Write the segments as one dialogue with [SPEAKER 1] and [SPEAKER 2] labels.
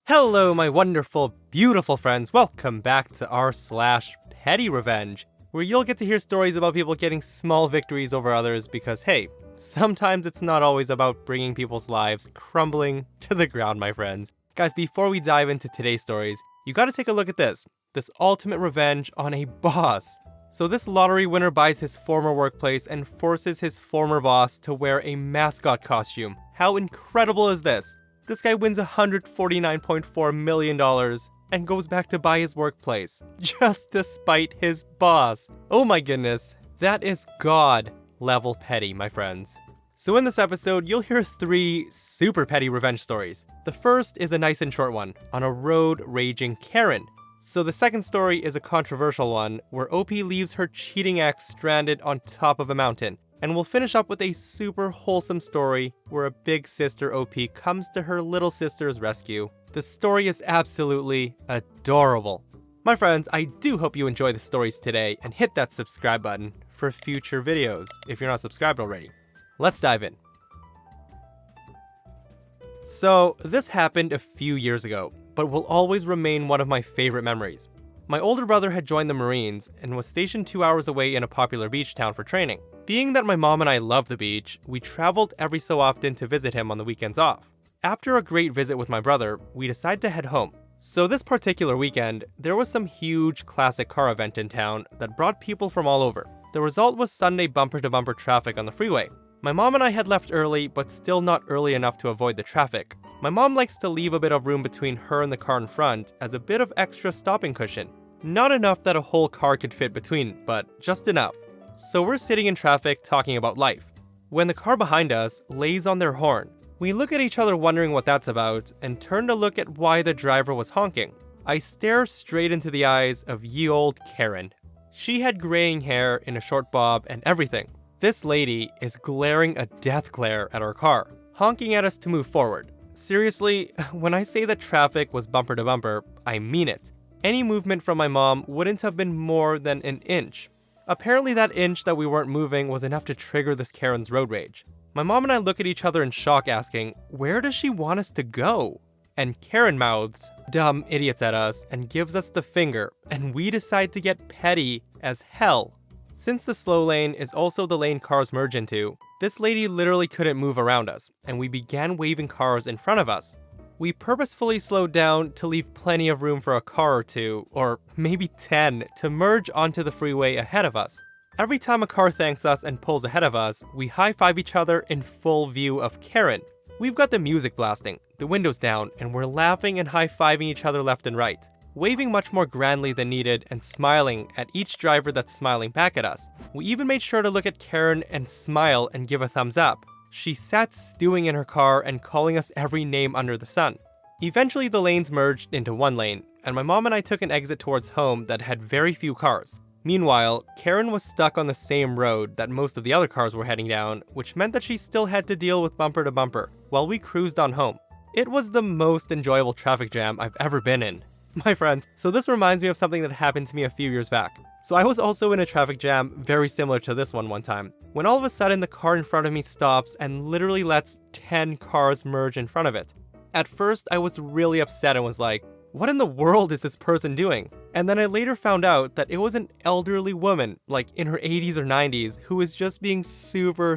[SPEAKER 1] Hello, my wonderful, beautiful friends. Welcome back to r/PettyRevenge, where you'll get to hear stories about people getting small victories over others because, hey, sometimes it's not always about bringing people's lives crumbling to the ground, my friends. Guys, before we dive into today's stories, you gotta take a look at this ultimate revenge on a boss. So this lottery winner buys his former workplace and forces his former boss to wear a mascot costume. How incredible is this? This guy wins $149.4 million and goes back to buy his workplace, just to spite his boss. Oh my goodness, that is God level petty, my friends. So in this episode, you'll hear 3 super petty revenge stories. The first is a nice and short one, on a road raging Karen. So the second story is a controversial one, where OP leaves her cheating ex stranded on top of a mountain. And we'll finish up with a super wholesome story where a big sister OP comes to her little sister's rescue. The story is absolutely adorable. My friends, I do hope you enjoy the stories today and hit that subscribe button for future videos if you're not subscribed already. Let's dive in. So this happened a few years ago, but will always remain one of my favorite memories. My older brother had joined the Marines and was stationed 2 hours away in a popular beach town for training. Being that my mom and I love the beach, we traveled every so often to visit him on the weekends off. After a great visit with my brother, we decided to head home. So this particular weekend, there was some huge classic car event in town that brought people from all over. The result was Sunday bumper-to-bumper traffic on the freeway. My mom and I had left early, but still not early enough to avoid the traffic. My mom likes to leave a bit of room between her and the car in front as a bit of extra stopping cushion. Not enough that a whole car could fit between, but just enough. So we're sitting in traffic talking about life, when the car behind us lays on their horn. We look at each other wondering what that's about, and turn to look at why the driver was honking. I stare straight into the eyes of ye old Karen. She had graying hair in a short bob and everything. This lady is glaring a death glare at our car, honking at us to move forward. Seriously, when I say that traffic was bumper to bumper, I mean it. Any movement from my mom wouldn't have been more than an inch. Apparently that inch that we weren't moving was enough to trigger this Karen's road rage. My mom and I look at each other in shock asking, where does she want us to go? And Karen mouths, dumb idiots at us, and gives us the finger, and we decide to get petty as hell. Since the slow lane is also the lane cars merge into, this lady literally couldn't move around us, and we began waving cars in front of us. We purposefully slowed down to leave plenty of room for a car or 2, or maybe 10, to merge onto the freeway ahead of us. Every time a car thanks us and pulls ahead of us, we high-five each other in full view of Karen. We've got the music blasting, the windows down, and we're laughing and high-fiving each other left and right, waving much more grandly than needed and smiling at each driver that's smiling back at us. We even made sure to look at Karen and smile and give a thumbs up. She sat stewing in her car and calling us every name under the sun. Eventually the lanes merged into one lane, and my mom and I took an exit towards home that had very few cars. Meanwhile, Karen was stuck on the same road that most of the other cars were heading down, which meant that she still had to deal with bumper to bumper while we cruised on home. It was the most enjoyable traffic jam I've ever been in. My friends, so this reminds me of something that happened to me a few years back. So I was also in a traffic jam very similar to this one time, when all of a sudden the car in front of me stops and literally lets 10 cars merge in front of it. At first, I was really upset and was like, what in the world is this person doing? And then I later found out that it was an elderly woman, like in her 80s or 90s, who was just being super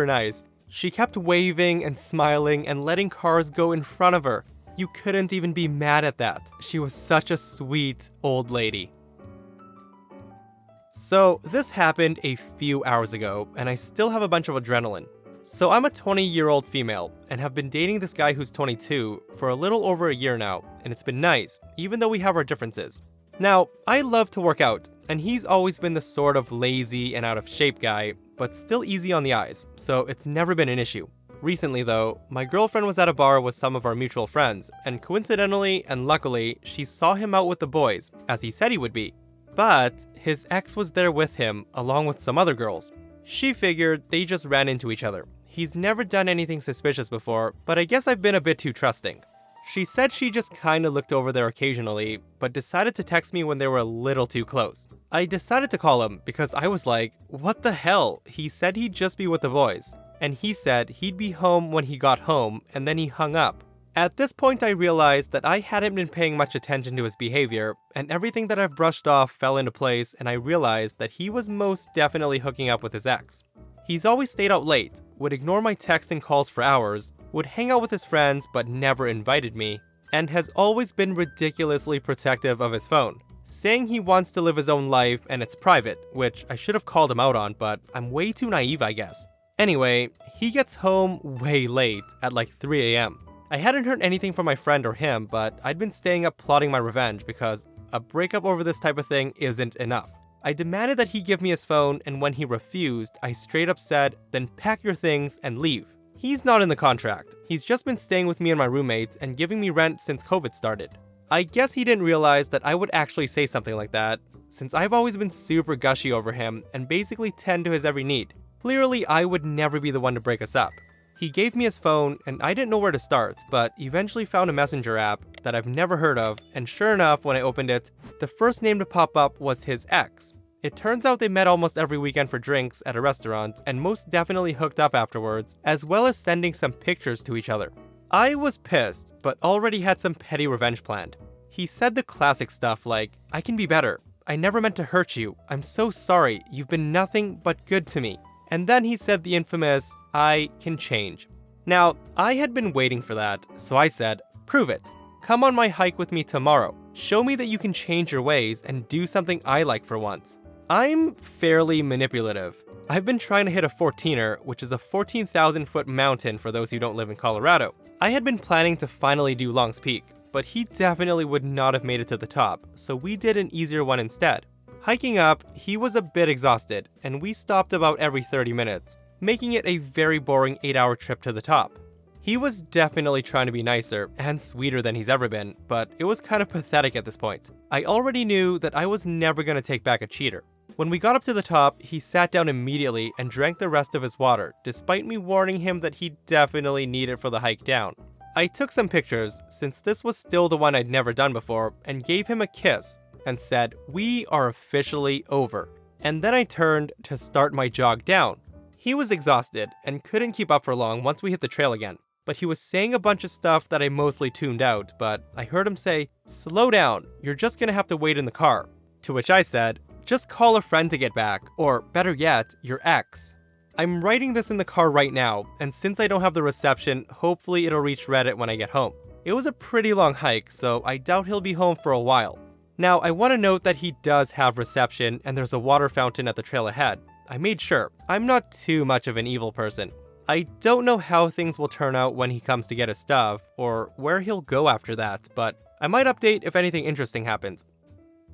[SPEAKER 1] nice. She kept waving and smiling and letting cars go in front of her. You couldn't even be mad at that. She was such a sweet old lady. So this happened a few hours ago, and I still have a bunch of adrenaline. So I'm a 20-year-old female, and have been dating this guy who's 22 for a little over a year now, and it's been nice, even though we have our differences. Now, I love to work out, and he's always been the sort of lazy and out of shape guy, but still easy on the eyes, so it's never been an issue. Recently though, my girlfriend was at a bar with some of our mutual friends, and coincidentally and luckily, she saw him out with the boys, as he said he would be. But his ex was there with him, along with some other girls. She figured they just ran into each other. He's never done anything suspicious before, but I guess I've been a bit too trusting. She said she just kinda looked over there occasionally, but decided to text me when they were a little too close. I decided to call him because I was like, what the hell? He said he'd just be with the boys. And he said he'd be home when he got home, and then he hung up. At this point, I realized that I hadn't been paying much attention to his behavior, and everything that I've brushed off fell into place, and I realized that he was most definitely hooking up with his ex. He's always stayed out late, would ignore my texts and calls for hours, would hang out with his friends but never invited me, and has always been ridiculously protective of his phone, saying he wants to live his own life and it's private, which I should have called him out on, but I'm way too naive, I guess. Anyway, he gets home way late, at like 3 a.m. I hadn't heard anything from my friend or him, but I'd been staying up plotting my revenge because a breakup over this type of thing isn't enough. I demanded that he give me his phone, and when he refused, I straight up said, "Then pack your things and leave." He's not in the contract. He's just been staying with me and my roommates and giving me rent since COVID started. I guess he didn't realize that I would actually say something like that, since I've always been super gushy over him and basically tend to his every need. Clearly, I would never be the one to break us up. He gave me his phone, and I didn't know where to start, but eventually found a messenger app that I've never heard of, and sure enough, when I opened it, the first name to pop up was his ex. It turns out they met almost every weekend for drinks at a restaurant, and most definitely hooked up afterwards, as well as sending some pictures to each other. I was pissed, but already had some petty revenge planned. He said the classic stuff like, "I can be better. I never meant to hurt you. I'm so sorry. You've been nothing but good to me." And then he said the infamous, "I can change." Now, I had been waiting for that, so I said, "Prove it. Come on my hike with me tomorrow. Show me that you can change your ways and do something I like for once." I'm fairly manipulative. I've been trying to hit a 14er, which is a 14,000-foot mountain for those who don't live in Colorado. I had been planning to finally do Long's Peak, but he definitely would not have made it to the top, so we did an easier one instead. Hiking up, he was a bit exhausted, and we stopped about every 30 minutes, making it a very boring 8-hour trip to the top. He was definitely trying to be nicer and sweeter than he's ever been, but it was kind of pathetic at this point. I already knew that I was never going to take back a cheater. When we got up to the top, he sat down immediately and drank the rest of his water, despite me warning him that he definitely needed it for the hike down. I took some pictures, since this was still the one I'd never done before, and gave him a kiss, and said, "We are officially over." And then I turned to start my jog down. He was exhausted and couldn't keep up for long once we hit the trail again, but he was saying a bunch of stuff that I mostly tuned out, but I heard him say, "Slow down, you're just gonna have to wait in the car." To which I said, "Just call a friend to get back, or better yet, your ex." I'm writing this in the car right now, and since I don't have the reception, hopefully it'll reach Reddit when I get home. It was a pretty long hike, so I doubt he'll be home for a while. Now, I want to note that he does have reception, and there's a water fountain at the trail ahead. I made sure. I'm not too much of an evil person. I don't know how things will turn out when he comes to get his stuff, or where he'll go after that, but I might update if anything interesting happens.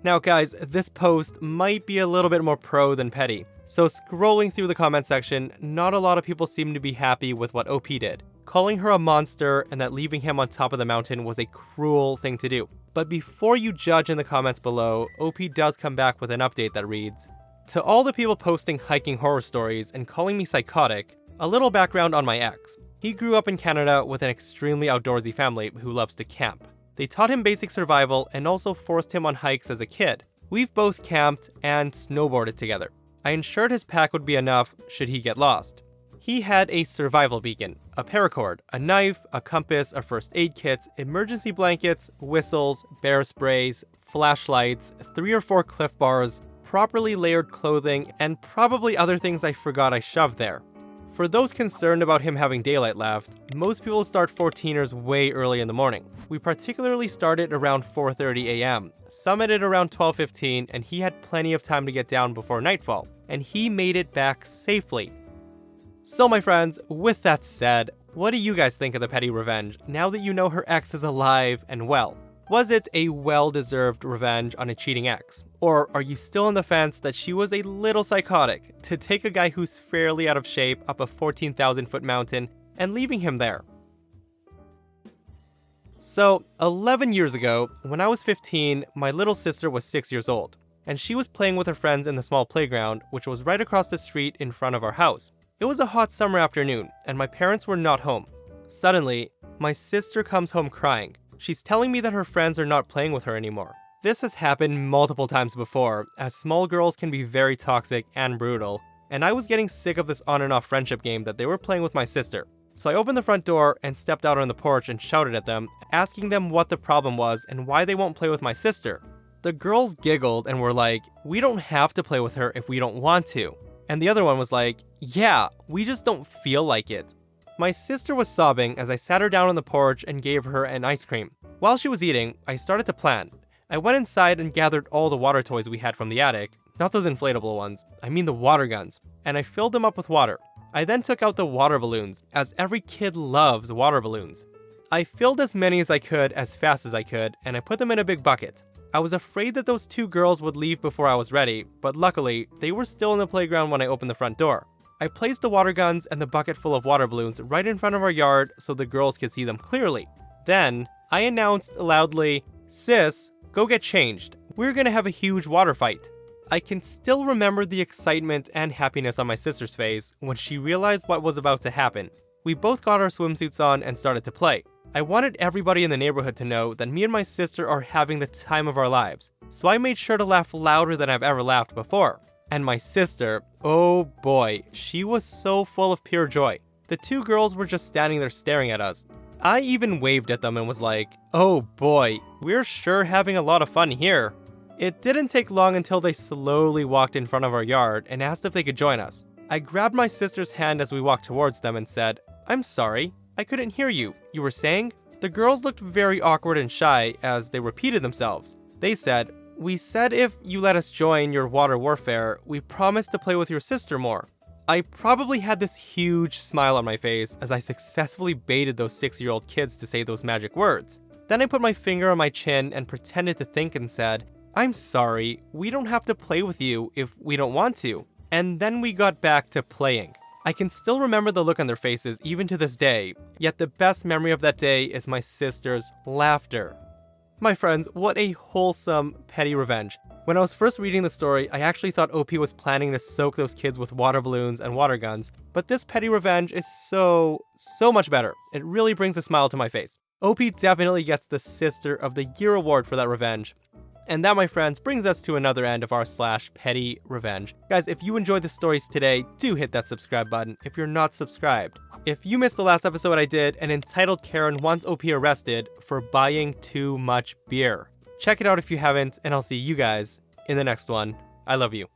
[SPEAKER 1] Now guys, this post might be a little bit more pro than petty. So scrolling through the comment section, not a lot of people seem to be happy with what OP did, calling her a monster and that leaving him on top of the mountain was a cruel thing to do. But before you judge in the comments below, OP does come back with an update that reads, "To all the people posting hiking horror stories and calling me psychotic, a little background on my ex. He grew up in Canada with an extremely outdoorsy family who loves to camp. They taught him basic survival and also forced him on hikes as a kid. We've both camped and snowboarded together. I ensured his pack would be enough should he get lost. He had a survival beacon, a paracord, a knife, a compass, a first aid kit, emergency blankets, whistles, bear sprays, flashlights, 3 or 4 Cliff bars, properly layered clothing, and probably other things I forgot I shoved there. For those concerned about him having daylight left, most people start 14ers way early in the morning. We particularly started around 4:30 a.m., summited around 12:15, and he had plenty of time to get down before nightfall, and he made it back safely. So my friends, with that said, what do you guys think of the petty revenge now that you know her ex is alive and well? Was it a well-deserved revenge on a cheating ex? Or are you still on the fence that she was a little psychotic to take a guy who's fairly out of shape up a 14,000-foot mountain and leaving him there? So, 11 years ago, when I was 15, my little sister was 6 years old, and she was playing with her friends in the small playground, which was right across the street in front of our house. It was a hot summer afternoon, and my parents were not home. Suddenly, my sister comes home crying. She's telling me that her friends are not playing with her anymore. This has happened multiple times before, as small girls can be very toxic and brutal, and I was getting sick of this on and off friendship game that they were playing with my sister. So I opened the front door and stepped out on the porch and shouted at them, asking them what the problem was and why they won't play with my sister. The girls giggled and were like, "We don't have to play with her if we don't want to." And the other one was like, "Yeah, we just don't feel like it." My sister was sobbing as I sat her down on the porch and gave her an ice cream. While she was eating, I started to plan. I went inside and gathered all the water toys we had from the attic, not those inflatable ones, I mean the water guns, and I filled them up with water. I then took out the water balloons, as every kid loves water balloons. I filled as many as I could as fast as I could, and I put them in a big bucket. I was afraid that those two girls would leave before I was ready, but luckily, they were still in the playground when I opened the front door. I placed the water guns and the bucket full of water balloons right in front of our yard so the girls could see them clearly. Then, I announced loudly, "Sis, go get changed. We're gonna have a huge water fight." I can still remember the excitement and happiness on my sister's face when she realized what was about to happen. We both got our swimsuits on and started to play. I wanted everybody in the neighborhood to know that me and my sister are having the time of our lives, so I made sure to laugh louder than I've ever laughed before. And my sister, oh boy, she was so full of pure joy. The two girls were just standing there staring at us. I even waved at them and was like, "Oh boy, we're sure having a lot of fun here." It didn't take long until they slowly walked in front of our yard and asked if they could join us. I grabbed my sister's hand as we walked towards them and said, "I'm sorry, I couldn't hear you. You were saying?" The girls looked very awkward and shy as they repeated themselves. They said, "We said if you let us join your water warfare, we promised to play with your sister more." I probably had this huge smile on my face as I successfully baited those 6-year-old kids to say those magic words. Then I put my finger on my chin and pretended to think and said, "I'm sorry, we don't have to play with you if we don't want to." And then we got back to playing. I can still remember the look on their faces even to this day, yet the best memory of that day is my sister's laughter. My friends, what a wholesome petty revenge. When I was first reading the story, I actually thought OP was planning to soak those kids with water balloons and water guns, but this petty revenge is so much better. It really brings a smile to my face. OP definitely gets the Sister of the Year award for that revenge. And that, my friends, brings us to another end of our /petty revenge. Guys, if you enjoyed the stories today, do hit that subscribe button if you're not subscribed. If you missed the last episode I did, an entitled Karen wants OP arrested for buying too much beer. Check it out if you haven't, and I'll see you guys in the next one. I love you.